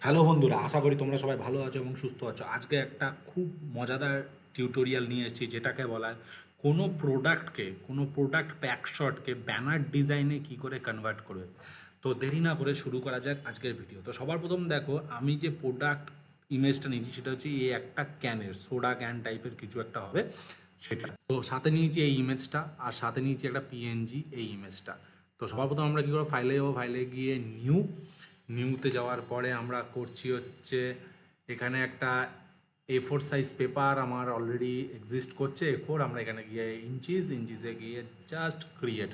Hello বন্ধুরা, আশা করি তোমরা সবাই ভালো আছো এবং সুস্থ আছো। আজকে একটা খুব মজাদার টিউটোরিয়াল নিয়ে এসেছি, যেটাকে বলা হয় কোনো প্রোডাক্ট প্যাকশটকে ব্যানার ডিজাইনে কি করে কনভার্ট করবে। তো দেরি না করে শুরু করা যাক আজকের ভিডিও। তো সবার প্রথম দেখো, আমি যে প্রোডাক্ট ইমেজটা নিয়েছি সেটা হচ্ছে এই একটা ক্যানের, সোডা ক্যান টাইপের কিছু একটা হবে সেটা। তো সাথে নিয়েছি এই ইমেজটা, আর সাথে নিয়েছি একটা পিএনজি এই ইমেজটা। তো সবার প্রথম আমরা কী করবো, ফাইলে যাবো, ফাইলে গিয়ে নিউতে যাওয়ার পরে আমরা করছি হচ্ছে এখানে একটা A4 সাইজ পেপার আমার অলরেডি এক্সিস্ট করছে A4। আমরা এখানে গিয়ে ইঞ্চিসে গিয়ে জাস্ট ক্রিয়েট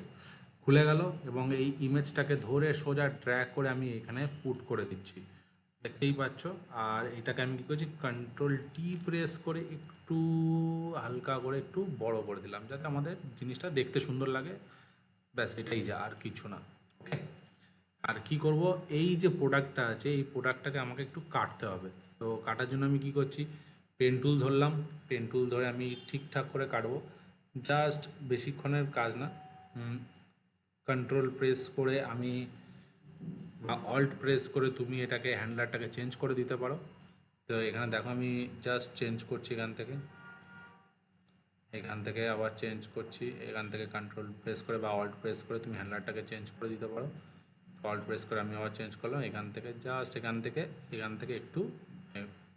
খুলে গেল, এবং এই ইমেজটাকে ধরে সোজা ড্র্যাগ করে আমি এখানে পুট করে দিচ্ছি, দেখতেই পাচ্ছ। আর এটাকে আমি কী করছি, কন্ট্রোল T প্রেস করে একটু হালকা করে একটু বড় করে দিলাম, যাতে আমাদের জিনিসটা দেখতে সুন্দর লাগে। ব্যাস, এটাই যা, আর কিছু না। ওকে। আর কি করব, এই যে প্রোডাক্টটা আছে এই প্রোডাক্টটাকে আমাকে একটু কাটতে হবে। তো কাটার জন্য আমি কি করছি, পেন টুল ধরলাম। পেন টুল ধরে আমি ঠিকঠাক করে কাটবো, জাস্ট বেশিক্ষণের কাজ না। কন্ট্রোল প্রেস করে আমি বা অল্ট প্রেস করে তুমি এটাকে হ্যান্ডলারটাকে চেঞ্জ করে দিতে পারো। তো এখানে দেখো আমি জাস্ট চেঞ্জ করছি এখান থেকে আবার চেঞ্জ করছি, এখান থেকে কন্ট্রোল প্রেস করে বা অল্ট প্রেস করে তুমি হ্যান্ডলারটাকে চেঞ্জ করে দিতে পারো। অল্ট প্রেস করে আমি আবার চেঞ্জ করলাম, এখান থেকে একটু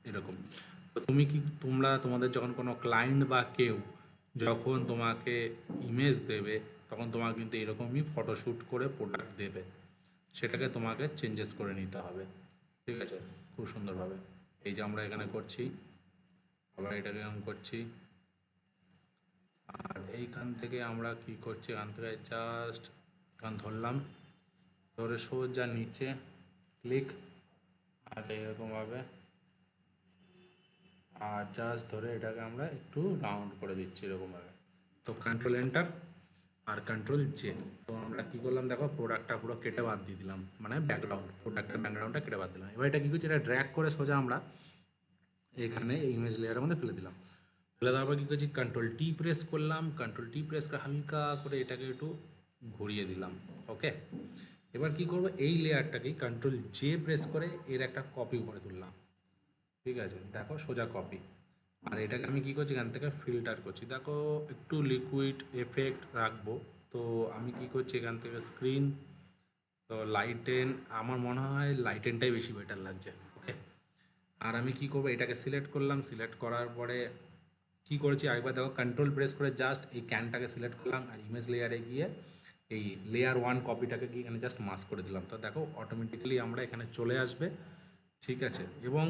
এরকম। তো তোমাদের যখন কোনো ক্লায়েন্ট বা কেউ যখন তোমাকে ইমেজ দেবে, তখন তোমাকে কিন্তু এরকমই ফটোশ্যুট করে প্রোডাক্ট দেবে, সেটাকে তোমাকে চেঞ্জেস করে নিতে হবে। ঠিক আছে, খুব সুন্দরভাবে। এই যে আমরা এখানে করছি, আবার এটাকে এরকম করছি। আর এইখান থেকে আমরা কি করছি, এখান থেকে জাস্ট এখান ধরলাম, ধরে সোজা নিচে ক্লিক, আর এরকমভাবে, আর জাস্ট ধরে এটাকে আমরা একটু রাউন্ড করে দিচ্ছি এরকমভাবে। তো কন্ট্রোল এন্টার আর কন্ট্রোল J। তো আমরা কী করলাম দেখো, প্রোডাক্টটা পুরো কেটে বাদ দিয়ে দিলাম, মানে প্রোডাক্টের ব্যাকগ্রাউন্ডটা কেটে বাদ দিলাম। এবার এটা কী করছি, এটা ড্র্যাগ করে সোজা আমরা এখানে ইমেজ লেয়ারের মধ্যে ফেলে দিলাম। ফেলে দেওয়ার পর কী করছি, কন্ট্রোল T প্রেস করলাম, কন্ট্রোল T প্রেস করে হালকা করে এটাকে একটু ঘুরিয়ে দিলাম। ওকে। এবার কি করব, এই লেয়ারটাকেই কন্ট্রোল J প্রেস করে এর একটা কপি করে তুললাম। ঠিক আছে, দেখো সোজা কপি। আর এটাকে আমি কী করছি, এখান থেকে ফিল্টার করছি, দেখো একটু লিকুইড এফেক্ট রাখবো। তো আমি কি করছি, এখান থেকে স্ক্রিন, তো লাইটেন, আমার মনে হয় লাইটেনটাই বেশি বেটার লাগছে। ওকে। আর আমি কি করবো, এটাকে সিলেক্ট করলাম, সিলেক্ট করার পরে কি করেছি আরেকবার দেখো, কন্ট্রোল প্রেস করে জাস্ট এই ক্যানটাকে সিলেক্ট করলাম, আর ইমেজ লেয়ারে গিয়ে এই লেয়ার 1 কপিটাকে গিয়ে এখানে জাস্ট মাস্ক করে দিলাম। তো দেখো অটোমেটিক্যালি আমরা এখানে চলে আসবে। ঠিক আছে, এবং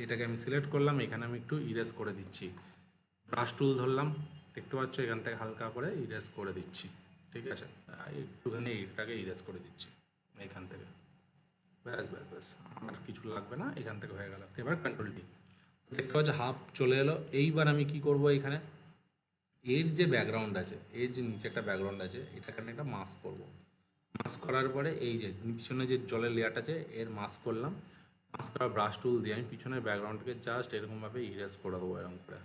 এটাকে আমি সিলেক্ট করলাম, এখানে আমি একটু ইরেজ করে দিচ্ছি, ব্রাশ টুল ধরলাম, দেখতে পাচ্ছ এখান থেকে হালকা করে ইরেজ করে দিচ্ছি। ঠিক আছে, একটুখানি এটাকে ইরেজ করে দিচ্ছি এখান থেকে। ব্যাস ব্যাস ব্যাস, আমার কিছু লাগবে না, এখান থেকে হয়ে গেল। এবার কন্ট্রোল T, দেখতে পাচ্ছ হাফ চলে এলো। এইবার আমি কি করব, এখানে এর যে ব্যাকগ্রাউন্ড আছে, এর যে নিচে একটা ব্যাকগ্রাউন্ড আছে, এটাকে আমি একটা মাস্ক করব। মাস্ক করার পরে এই যে পিছনে যে জলের লেয়ারটা আছে এর মাস্ক করলাম। মাস্ক করা ব্রাশ টুল দিয়ে আমি পিছনের ব্যাকগ্রাউন্ডকে জাস্ট এরকমভাবে ইরেজ করে দেবো, এরকম করে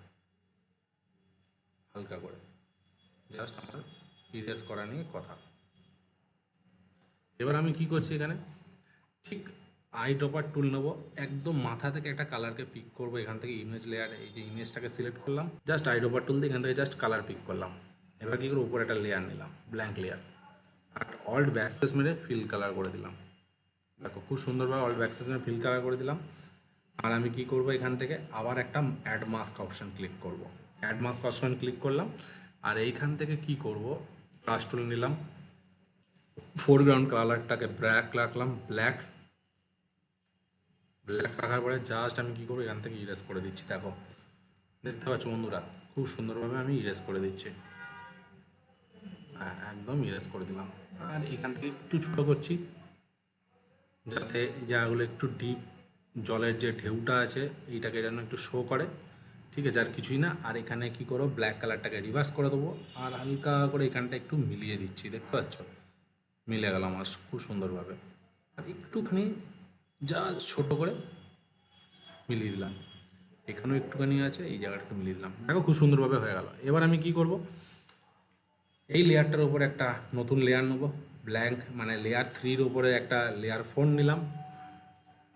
হালকা করে। জাস্ট আমার ইরেজ করা নিয়ে কথা। এবার আমি কি করছি, এখানে ঠিক আই ড্রপার টুল নেবো, একদম মাথা থেকে একটা কালারকে পিক করবো। এখান থেকে ইমেজ লেয়ার, এই যে ইমেজটাকে সিলেক্ট করলাম, জাস্ট আই ড্রপার টুল দিয়ে এখান থেকে জাস্ট কালার পিক করলাম। এবার কী করে, উপরে একটা লেয়ার নিলাম, ব্ল্যাঙ্ক লেয়ার, আর অল্ট ব্যাকস্পেস মেরে ফিল কালার করে দিলাম। দেখো খুব সুন্দরভাবে অল্ট ব্যাকস্পেস মেরে ফিল কালার করে দিলাম। আর আমি কি করব, এখান থেকে আবার একটা অ্যাড মাস্ক অপশন ক্লিক করব। অ্যাড মাস্ক অপশন ক্লিক করলাম, আর এইখান থেকে কি করব, ব্রাশ টুল নিলাম, ফোরগ্রাউন্ড কালারটাকে ব্ল্যাক রাখলাম, ব্ল্যাক রাখার পরে জাস্ট আমি কী করবো, এখান থেকে ইরেজ করে দিচ্ছি। দেখো দেখতে পাচ্ছ বন্ধুরা, খুব সুন্দরভাবে আমি ইরেজ করে দিচ্ছি। হ্যাঁ, একদম ইরেজ করে দিলাম। আর এখান থেকে একটু ছোটো করছি, যাতে এই জায়গাগুলো একটু ডিপ, জলের যে ঢেউটা আছে এইটাকে যেন একটু শো করে। ঠিক আছে, আর কিছুই না। আর এখানে কি করো, ব্ল্যাক কালারটাকে রিভার্স করে দেবো, আর হালকা করে এখানটা একটু মিলিয়ে দিচ্ছি, দেখতে পাচ্ছ মিলে গেল আমার খুব সুন্দরভাবে। আর একটুখানি জাস্ট ছোটো করে মিলিয়ে দিলাম, এখানেও একটুখানি আছে, এই জায়গাটা একটু মিলিয়ে দিলাম। দেখো খুব সুন্দরভাবে হয়ে গেল। এবার আমি কি করব, এই লেয়ারটার উপরে একটা নতুন লেয়ার নেবো, ব্ল্যাঙ্ক মানে লেয়ার 3-র উপরে একটা লেয়ার 4 নিলাম,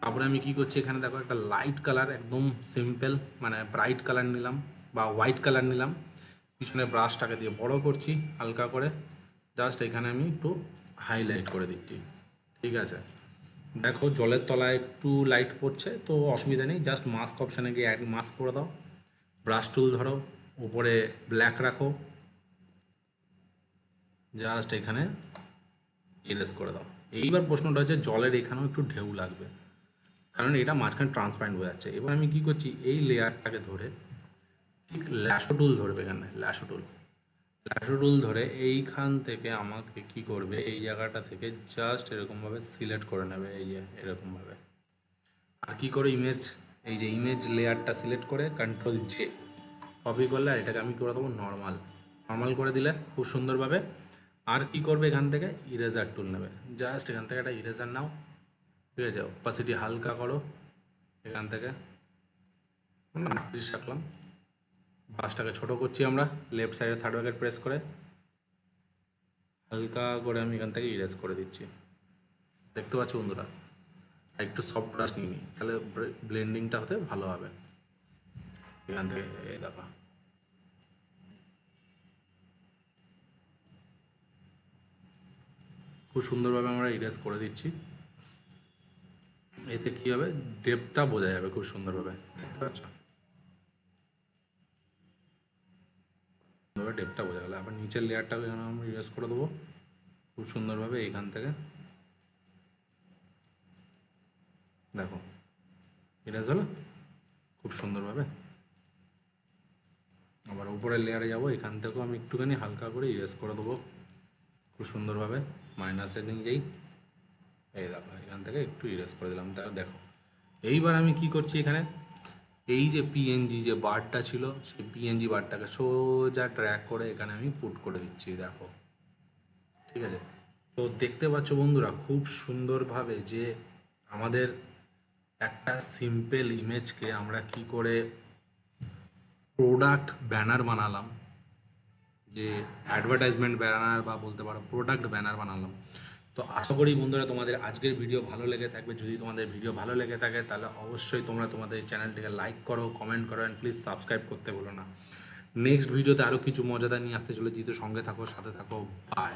তারপরে আমি কি করছি এখানে দেখো একটা লাইট কালার একদম সিম্পল মানে ব্রাইট কালার নিলাম বা হোয়াইট কালার নিলাম, পিছনে ব্রাশটাকে দিয়ে বড় করছি হালকা করে, জাস্ট এখানে আমি একটু হাইলাইট করে দিচ্ছি। ঠিক আছে, দেখো জলের তলায় একটু লাইট পড়ছে তো অসুবিধা নেই, জাস্ট মাস্ক অপশানে গিয়ে অ্যাড মাস্ক করে দাও, ব্রাশ টুল ধরো, উপরে ব্ল্যাক রাখো, জাস্ট এখানে ইরেজ করে দাও। এইবার প্রশ্নটা হচ্ছে জলের এখানেও একটু ঢেউ লাগবে, কারণ এটা মাঝখানে ট্রান্সপারেন্ট হয়ে যাচ্ছে। এবার আমি কি করছি এই লেয়ারটাকে ধরে ঠিক ল্যাশো টুল ধরবে, এখানে ল্যাশো টুল ধরে এইখান থেকে আমাকে কি করবে এই জায়গাটা থেকে জাস্ট এরকমভাবে সিলেক্ট করে নেবে, এই যে এরকমভাবে। আর কি করে ইমেজ, এই যে ইমেজ লেয়ারটা সিলেক্ট করে কন্ট্রোল জে কপি করলে, আর এটাকে আমি করে দেবো নর্মাল করে দিলে খুব সুন্দরভাবে। আর কি করবে এখান থেকে ইরেজার টুল নেবে, জাস্ট এখান থেকে একটা ইরেজার নাও, ঠিক আছে, অপাসিটি হালকা করো এখান থেকে 30 রাখলাম, বাসটাকে ছোট করছি আমরা, লেফট সাইডে থার্ড ব্র্যাকেট প্রেস করে হালকা করে আমি এখান থেকে ইরেজ করে দিচ্ছি। দেখতে পাচ্ছ বন্ধুরা, আর একটু সফট ব্রাশ নিয়ে নিই, তাহলে ব্লেন্ডিংটা হতে ভালো হবে। এখান থেকে এই দেখো খুব সুন্দরভাবে আমরা ইরেজ করে দিচ্ছি। এতে কী হবে, ডেপটা বোঝা যাবে খুব সুন্দরভাবে, দেখতে পাচ্ছ ডেপটা বোঝা গেলো। আবার নিচের লেয়ারটাকে এখানে আমরা ইরেজ করে দেবো খুব সুন্দরভাবে এইখান থেকে, দেখো ইরেজ হলো খুব সুন্দরভাবে। আবার উপরের লেয়ারে যাব, এখান থেকেও আমি একটুখানি হালকা করে ইরেজ করে দেবো খুব সুন্দরভাবে, মাইনাসে নিয়ে যাই, এই দেখো এখান থেকে একটু ইরেজ করে দিলাম। তাহলে দেখো এইবার আমি কি করছি এখানে, এই যে পিএনজি যে বারটা ছিল সেই পিএনজি বারটাকে সোজা ড্র্যাগ করে এখানে আমি পুট করে দিচ্ছি, দেখো ঠিক আছে। তো দেখতে পাচ্ছ বন্ধুরা খুব সুন্দরভাবে যে আমাদের একটা সিম্পল ইমেজকে আমরা কি করে প্রোডাক্ট ব্যানার বানালাম, যে অ্যাডভার্টাইজমেন্ট ব্যানার বা বলতে পারো প্রোডাক্ট ব্যানার বানালাম। তো আশা করি বন্ধুরা তোমাদের আজকের ভিডিও ভালো লেগে থাকবে। যদি তোমাদের ভিডিও ভালো লেগে থাকে তাহলে অবশ্যই তোমরা তোমাদের চ্যানেলটিকে লাইক করো, কমেন্ট করো অ্যান্ড প্লিজ সাবস্ক্রাইব করতে ভুলো না। নেক্সট ভিডিওতে আরও কিছু মজাদার নিয়ে আসতে চলে, যেহেতু সঙ্গে থাকো, সাথে থাকো, বাই।